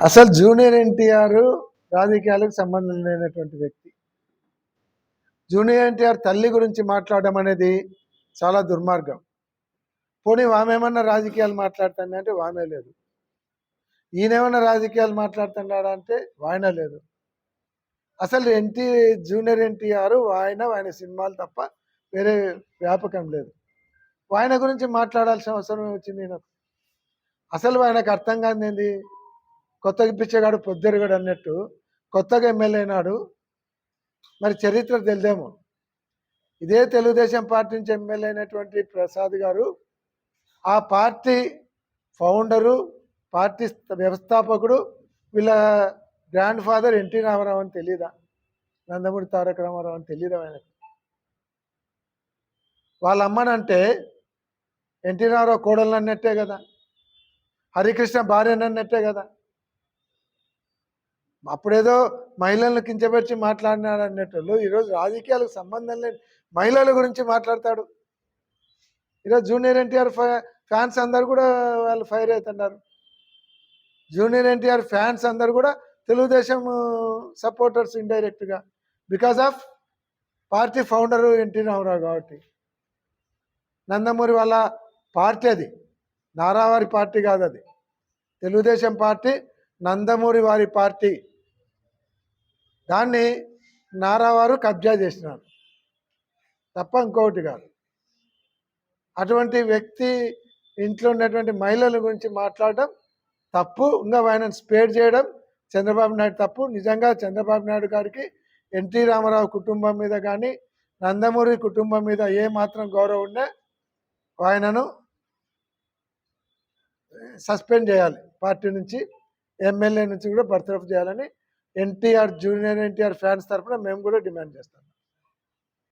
అసలు జూనియర్ ఎన్టీఆర్ రాజకీయాలకు సంబంధం లేనటువంటి వ్యక్తి. జూనియర్ ఎన్టీఆర్ తల్లి గురించి మాట్లాడడం అనేది చాలా దుర్మార్గం. పోనీ ఆమెమన్నా రాజకీయాలు మాట్లాడుతుంది అంటే వామే లేదు. ఈయనేమన్నా రాజకీయాలు మాట్లాడుతున్నాడా అంటే వాయన లేదు. అసలు జూనియర్ ఎన్టీఆర్ ఆయన సినిమాలు తప్ప వేరే వ్యాపకం లేదు. ఆయన గురించి మాట్లాడాల్సిన అవసరం వచ్చింది నాకు. అసలు ఆయనకు అర్థం కాదు ఏంది, కొత్తగా పిచ్చగాడు పొద్దురుగాడు అన్నట్టు కొత్తగా ఎమ్మెల్యే అయినాడు. మరి చరిత్ర తెలిదేమో. ఇదే తెలుగుదేశం పార్టీ నుంచి ఎమ్మెల్యే అయినటువంటి ప్రసాద్ గారు ఆ పార్టీ ఫౌండరు, పార్టీ వ్యవస్థాపకుడు, వీళ్ళ గ్రాండ్ ఫాదర్ ఎన్టీ రామారావు అని తెలీదా? నందమూరి తారక రామారావు అని తెలీదా ఆయనకు? వాళ్ళ అమ్మనంటే ఎన్టీ రామారావు కోడలు అన్నట్టే కదా, హరికృష్ణ భార్య అన్నట్టే కదా. అప్పుడేదో మహిళలను కించపరిచి మాట్లాడినాడు అన్నట్టు ఈరోజు రాజకీయాలకు సంబంధం లేని మహిళల గురించి మాట్లాడతాడు. ఈరోజు జూనియర్ ఎన్టీఆర్ ఫ్యాన్స్ అందరు కూడా వాళ్ళు ఫైర్ అవుతున్నారు. జూనియర్ ఎన్టీఆర్ ఫ్యాన్స్ అందరు కూడా తెలుగుదేశం సపోర్టర్స్ ఇండైరెక్ట్గా, because of party founder NT Rama Rao కాబట్టి. నందమూరి వాళ్ళ పార్టీ అది, నారావారి పార్టీ కాదు, అది తెలుగుదేశం పార్టీ, నందమూరి వారి పార్టీ. దాన్ని నారావారు కబ్జా చేసినారు తప్ప ఇంకొకటి కాదు. అటువంటి వ్యక్తి ఇంట్లో ఉన్నటువంటి మహిళల గురించి మాట్లాడడం తప్పు. ఇంకా ఆయనను స్పేర్ చేయడం చంద్రబాబు నాయుడు తప్పు. నిజంగా చంద్రబాబు నాయుడు గారికి ఎన్టీ రామారావు కుటుంబం మీద కానీ నందమూరి కుటుంబం మీద ఏ మాత్రం గౌరవం ఉన్నా ఆయనను సస్పెండ్ చేయాలి, పార్టీ నుంచి, ఎమ్మెల్యే నుంచి కూడా బర్తరఫ్ చేయాలని జూనియర్ ఎన్టీఆర్ ఫ్యాన్స్ తరఫున మేము కూడా డిమాండ్ చేస్తాం.